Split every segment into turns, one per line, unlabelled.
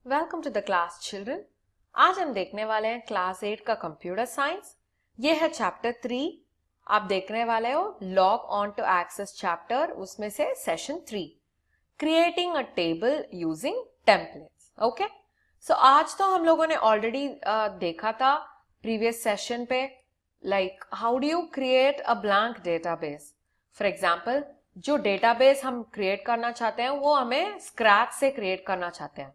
Welcome to the class children. आज हम देखने वाले हैं क्लास 8 का कंप्यूटर साइंस। ये है चैप्टर 3। आप देखने वाले हो log on to Access chapter, उसमें से session 3 creating a table using templates. Okay, so आज तो हम लोगों ने ऑलरेडी देखा था प्रीवियस सेशन पे, like how do you create a blank database. For example, जो डेटाबेस हम क्रिएट करना चाहते हैं वो हमें स्क्रैच से क्रिएट करना चाहते हैं।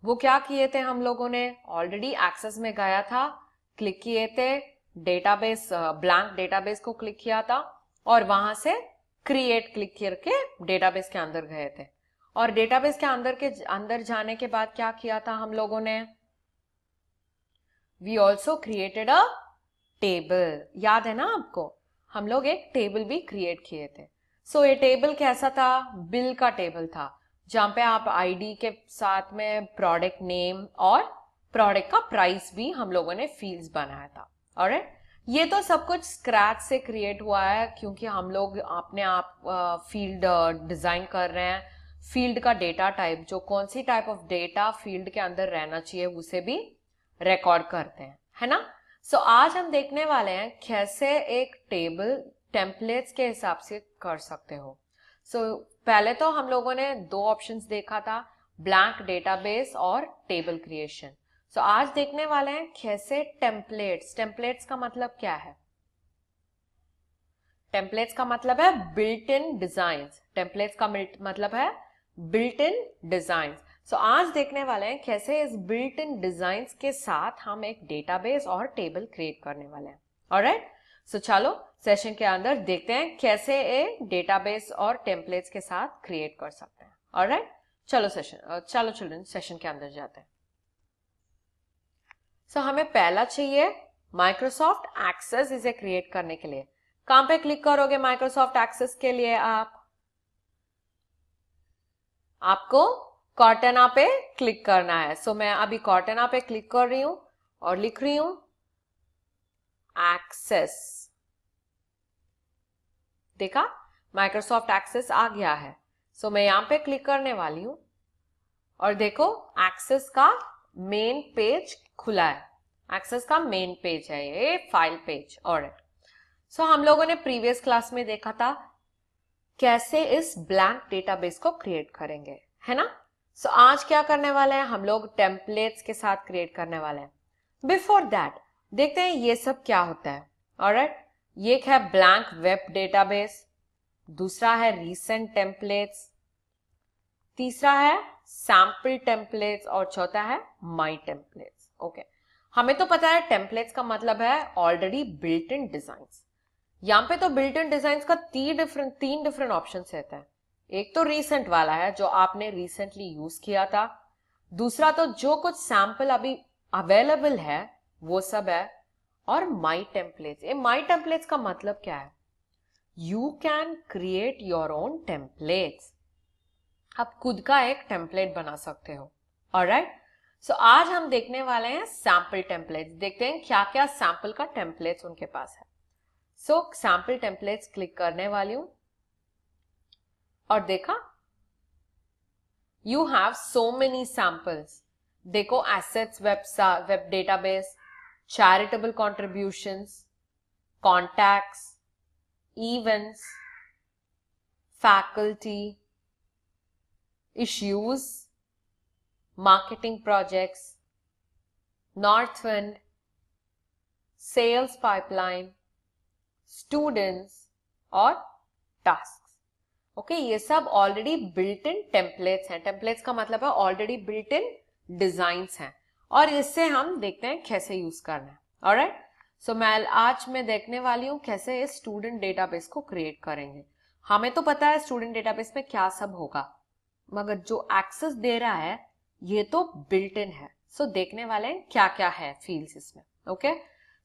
वो क्या किए थे हम लोगों ने, ऑलरेडी एक्सेस में गया था, क्लिक किए थे, डेटाबेस ब्लैंक डेटाबेस को क्लिक किया था और वहां से क्रिएट क्लिक करके डेटाबेस के अंदर गए थे। और डेटाबेस के अंदर जाने के बाद क्या किया था हम लोगों ने, we also created a table. याद है ना आपको, हम लोग एक टेबल भी क्रिएट किए थे। सो ये टेबल कैसा था, बिल का टेबल था, जहां पे आप आईडी के साथ में प्रोडक्ट नेम और प्रोडक्ट का प्राइस भी हम लोगों ने फील्ड्स बनाया था। ऑलराइट, ये तो सब कुछ स्क्रैच से क्रिएट हुआ है क्योंकि हम लोग अपने आप फील्ड डिजाइन कर रहे हैं। फील्ड का डेटा टाइप, जो कौन सी टाइप ऑफ डेटा फील्ड के अंदर रहना चाहिए, उसे भी रिकॉर्ड करते हैं, है ना। सो आज हम देखने वाले हैं कैसे एक टेबल टेम्पलेट्स के हिसाब से कर सकते हो। पहले तो हम लोगों ने दो ऑप्शंस देखा था, ब्लैंक डेटाबेस और टेबल क्रिएशन। आज देखने वाले हैं कैसे टेम्पलेट्स। टेम्पलेट्स का मतलब क्या है? टेम्पलेट्स का मतलब है बिल्ट इन डिजाइन्स। टेम्पलेट्स का मतलब है बिल्ट इन डिजाइन्स। आज देखने वाले हैं कैसे इस बिल्ट इन डिजाइन्स के साथ हम एक डेटाबेस और टेबल क्रिएट करने वाले हैं। ऑलराइट, चलो सेशन के अंदर देखते हैं कैसे एक डेटाबेस और टेम्पलेट्स के साथ क्रिएट कर सकते हैं। ऑलराइट, चलो चिल्ड्रन सेशन के अंदर जाते हैं। हमें पहला चाहिए माइक्रोसॉफ्ट एक्सेस। इसे क्रिएट करने के लिए कहां पे क्लिक करोगे माइक्रोसॉफ्ट एक्सेस के लिए? आपको कॉर्टेना पे क्लिक करना है। मैं अभी कॉर्टेना पे क्लिक कर रही हूं और लिख रही हूं एक्सेस। देखा, माइक्रोसॉफ्ट एक्सेस आ गया है। मैं यहां पे क्लिक करने वाली हूं और देखो एक्सेस का मेन पेज खुला है। एक्सेस का मेन पेज है ये, फाइल पेज। ऑलराइट, हम लोगों ने प्रीवियस क्लास में देखा था कैसे इस ब्लैंक डेटाबेस को क्रिएट करेंगे, है ना। आज क्या करने वाले हैं, हम लोग टेम्पलेट्स के साथ क्रिएट करने वाले हैं। बिफोर दैट देखते हैं ये सब क्या होता है। ऑलराइट, ये है ब्लैंक वेब डेटाबेस, दूसरा है रीसेंट टेम्पलेट्स, तीसरा है सैंपल टेम्पलेट्स और चौथा है माई टेम्पलेट्स। ओके, हमें तो पता है टेम्पलेट्स का मतलब है ऑलरेडी बिल्ट इन डिजाइन्स। यहां पे तो बिल्ट इन डिजाइन्स का तीन डिफरेंट ऑप्शन रहता है। एक तो रीसेंट वाला है जो आपने रिसेंटली यूज किया था, दूसरा तो जो कुछ सैंपल अभी अवेलेबल है वो सब है, और माई टेम्पलेट्स। ये माई टेम्पलेट्स का मतलब क्या है, you can create your own templates. आप खुद का एक टेम्पलेट बना सकते हो। ऑलराइट, आज हम देखने वाले हैं सैंपल टेम्पलेट्स। देखते हैं क्या क्या सैंपल का टेम्पलेट्स उनके पास है। सैंपल टेम्पलेट्स क्लिक करने वाली हूं और देखा, you have so many samples. देखो, assets web database, charitable contributions, contacts, events, faculty, issues, marketing projects, Northwind, sales pipeline, students और tasks। ओके, ये सब ऑलरेडी बिल्ट इन टेम्पलेट्स हैं। टेम्पलेट्स का मतलब है ऑलरेडी बिल्ट इन डिजाइन्स हैं और इससे हम देखते हैं कैसे यूज करना है। ऑलराइट, आज मैं देखने वाली हूं कैसे इस स्टूडेंट डेटाबेस को क्रिएट करेंगे। हमें तो पता है स्टूडेंट डेटाबेस में क्या सब होगा, मगर जो एक्सेस दे रहा है ये तो बिल्ट इन है। देखने वाले हैं क्या क्या है फील्ड्स इसमें। ओके,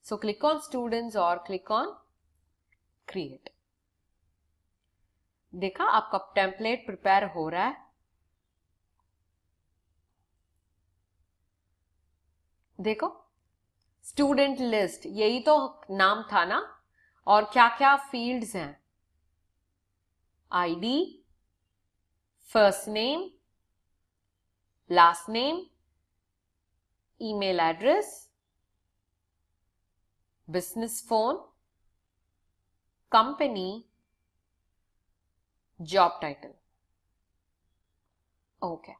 क्लिक ऑन स्टूडेंट्स और क्लिक ऑन क्रिएट। देखा, आपका टेम्पलेट प्रिपेयर हो रहा है। देखो, स्टूडेंट लिस्ट, यही तो नाम था ना। और क्या क्या फील्ड्स हैं, ID, first name, last name, email address, business phone, company, job title. Okay,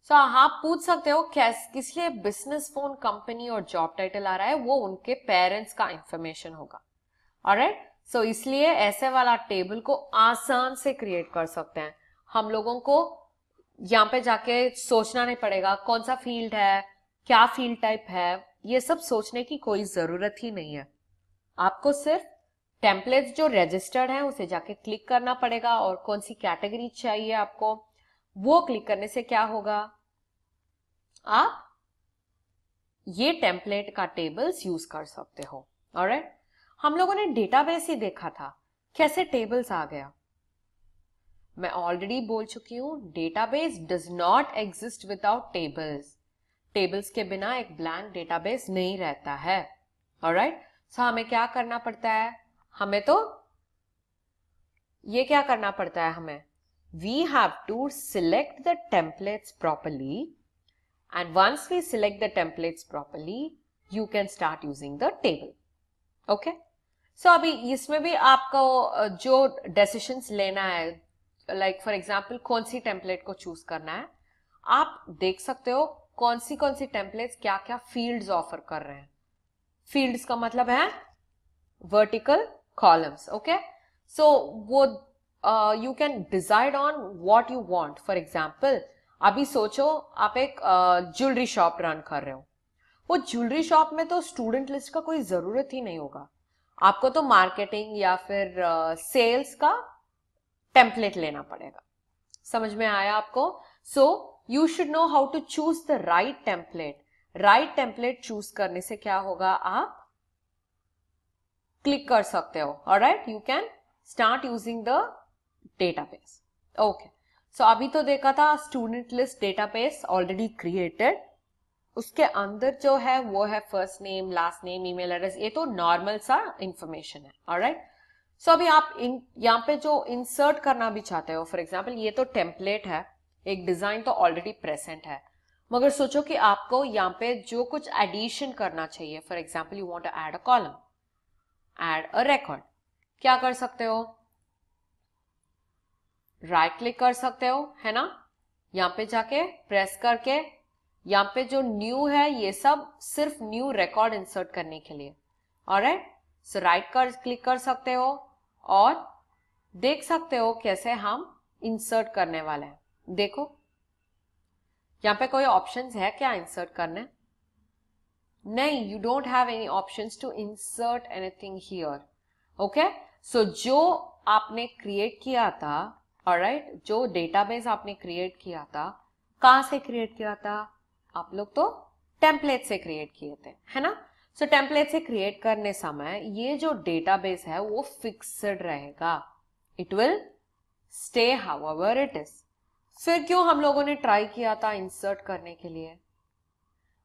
so आप पूछ सकते हो किस लिए बिजनेस फोन, कंपनी और जॉब टाइटल आ रहा है, वो उनके पेरेंट्स का इंफॉर्मेशन होगा। ऑलराइट, सो इसलिए ऐसे वाला टेबल को आसान से क्रिएट कर सकते हैं। हम लोगों को यहाँ पे जाके सोचना नहीं पड़ेगा कौन सा फील्ड है, क्या फील्ड टाइप है, ये सब सोचने की कोई जरूरत ही नहीं है। आपको सिर्फ टेम्पलेट्स जो रजिस्टर्ड हैं उसे जाके क्लिक करना पड़ेगा और कौन सी कैटेगरी चाहिए आपको, वो क्लिक करने से क्या होगा, आप ये टेम्पलेट का टेबल्स यूज कर सकते हो। ऑलराइट, हम लोगों ने डेटाबेस ही देखा था, कैसे टेबल्स आ गया। मैं ऑलरेडी बोल चुकी हूं, database does not exist without tables. Tables के बिना एक ब्लैंक डेटाबेस नहीं रहता है। ऑलराइट, सो हमें क्या करना पड़ता है, हमें तो ये क्या करना पड़ता है, हमें we have to select the templates properly, and once we select the templates properly you can start using the table. okay, so अभी इसमें भी आपको जो decisions लेना है, like for example कौन सी template को choose करना है, आप देख सकते हो कौन सी templates क्या क्या fields offer कर रहे हैं। fields का मतलब है vertical columns। okay, so वो you can decide on what you want. for example अभी सोचो आप एक ज्वेलरी शॉप रन कर रहे हो, वो ज्वेलरी शॉप में तो स्टूडेंट लिस्ट का कोई जरूरत ही नहीं होगा, आपको तो मार्केटिंग या फिर सेल्स का टेम्पलेट लेना पड़ेगा। समझ में आया आपको? So you should know how to choose the right template. Right template choose करने से क्या होगा, आप क्लिक कर सकते हो। Alright, you can start using the database. Okay, so अभी तो देखा था student list database already created, उसके अंदर जो है वो है first name, last name, email address, ये तो नॉर्मल सा इंफॉर्मेशन है। ऑलराइट, सो अभी आप यहाँ पे जो इंसर्ट करना भी चाहते हो, फॉर एग्जांपल ये तो टेम्पलेट है, एक डिजाइन तो ऑलरेडी प्रेजेंट है, मगर सोचो कि आपको यहाँ पे जो कुछ एडिशन करना चाहिए, for example you want to add a column, add a record, क्या कर सकते हो, राइट क्लिक कर सकते हो, है ना, यहाँ पे जाके प्रेस करके यहाँ पे जो न्यू है ये सब सिर्फ न्यू रिकॉर्ड इंसर्ट करने के लिए। ऑलराइट, सो राइट क्लिक कर सकते हो और देख सकते हो कैसे हम इंसर्ट करने वाले हैं। देखो यहाँ पे कोई ऑप्शंस है क्या इंसर्ट करने? नहीं, you don't have any options to insert anything here. Okay, so जो आपने क्रिएट किया था, ऑलराइट, जो डेटाबेस आपने क्रिएट किया था, कहां से क्रिएट किया था? आप लोग तो टेम्पलेट से क्रिएट किए थे, है ना। सो टेम्पलेट से क्रिएट करने समय ये जो डेटाबेस है वो फिक्स्ड रहेगा, it will stay however it is. फिर क्यों हम लोगों ने ट्राई किया था इंसर्ट करने के लिए?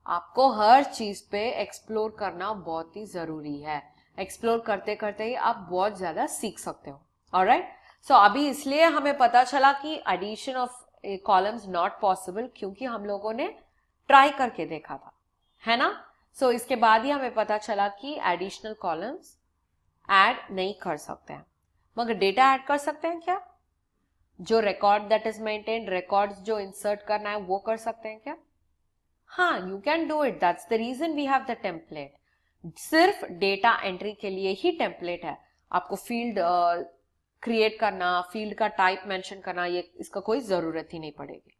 आपको हर चीज पे एक्सप्लोर करना बहुत ही जरूरी है, एक्सप्लोर करते करते ही आप बहुत ज्यादा सीख सकते हो। ऑलराइट, सो अभी इसलिए हमें पता चला कि addition of columns not possible, क्योंकि हम लोगों ने ट्राई करके देखा था, है ना। सो इसके बाद ही हमें पता चला कि एडिशनल कॉलम्स ऐड नहीं कर सकते हैं, मगर डेटा ऐड कर सकते हैं क्या? जो record that is maintained, records जो इंसर्ट करना है वो कर सकते हैं क्या? हाँ, you can do it, that's the reason we have the template. सिर्फ डेटा एंट्री के लिए ही टेम्पलेट है, आपको फील्ड क्रिएट करना, फील्ड का टाइप मेंशन करना, ये इसका कोई जरूरत ही नहीं पड़ेगी।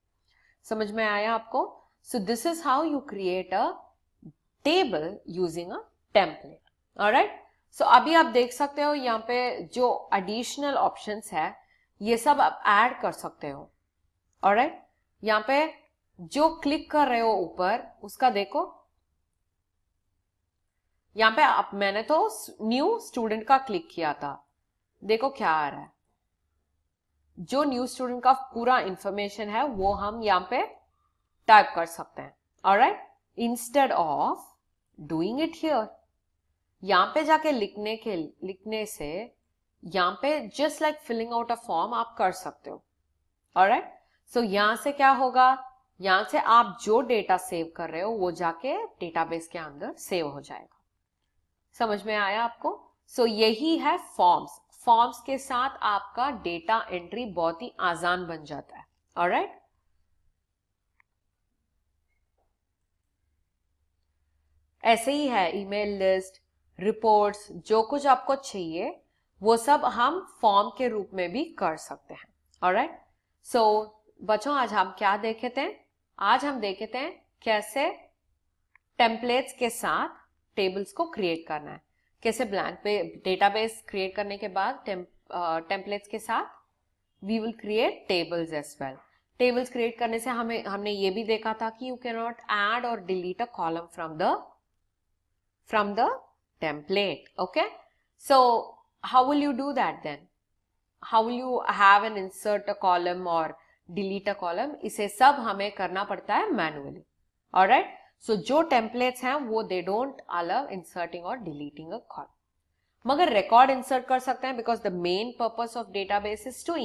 समझ में आया आपको? So this is how you create a table using a template. Alright, so अभी आप देख सकते हो यहाँ पे जो एडिशनल ऑप्शंस है ये सब आप ऐड कर सकते हो। ऑलराइट, यहाँ पे जो क्लिक कर रहे हो ऊपर उसका देखो, यहाँ पे आप, मैंने तो न्यू स्टूडेंट का क्लिक किया था, देखो क्या आ रहा है, जो न्यू स्टूडेंट का पूरा इंफॉर्मेशन है वो हम यहाँ पे टाइप कर सकते हैं। Alright, instead of doing it here, यहाँ पे जाके लिखने से यहाँ पे just like filling out a form आप कर सकते हो। ऑलराइट, सो यहां से क्या होगा, यहां से आप जो डेटा सेव कर रहे हो वो जाके डेटाबेस के अंदर सेव हो जाएगा। समझ में आया आपको? सो यही है फॉर्म्स। फॉर्म्स के साथ आपका डेटा एंट्री बहुत ही आसान बन जाता है। ऑलराइट, ऐसे ही है ईमेल लिस्ट, रिपोर्ट्स, जो कुछ आपको चाहिए वो सब हम फॉर्म के रूप में भी कर सकते हैं। ऑलराइट, सो बच्चों आज हम क्या देखे थे? आज हम देखे थे कैसे टेम्पलेट्स के साथ टेबल्स को क्रिएट करना है, कैसे ब्लैंक पे डेटाबेस क्रिएट करने के बाद टेम्पलेट्स के साथ we will create tables as well. Tables create करने से हमने ये भी देखा था कि यू कैन नॉट ऐड और delete a column from the template. Okay, so how will you do that then? How will you have an insert a column or delete a column? इसे सब हमें करना पड़ता है मैनुअली। ऑलराइट, सो जो templates हैं वो दे डोंट अलाउ इंसर्टिंग और डिलीटिंग अ कॉलम, मगर रिकॉर्ड इंसर्ट कर सकते हैं because the main purpose of database is to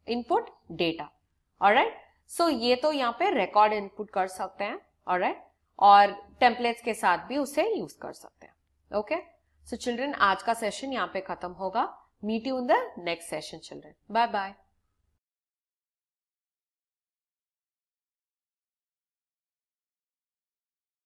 input data. Alright, so ये तो यहाँ पे रिकॉर्ड इनपुट कर सकते हैं। ऑलराइट, और टेम्पलेट्स के साथ भी उसे यूज कर सकते हैं। ओके, सो चिल्ड्रन आज का सेशन यहाँ पे खत्म होगा। Meet you in the next session children. Bye bye.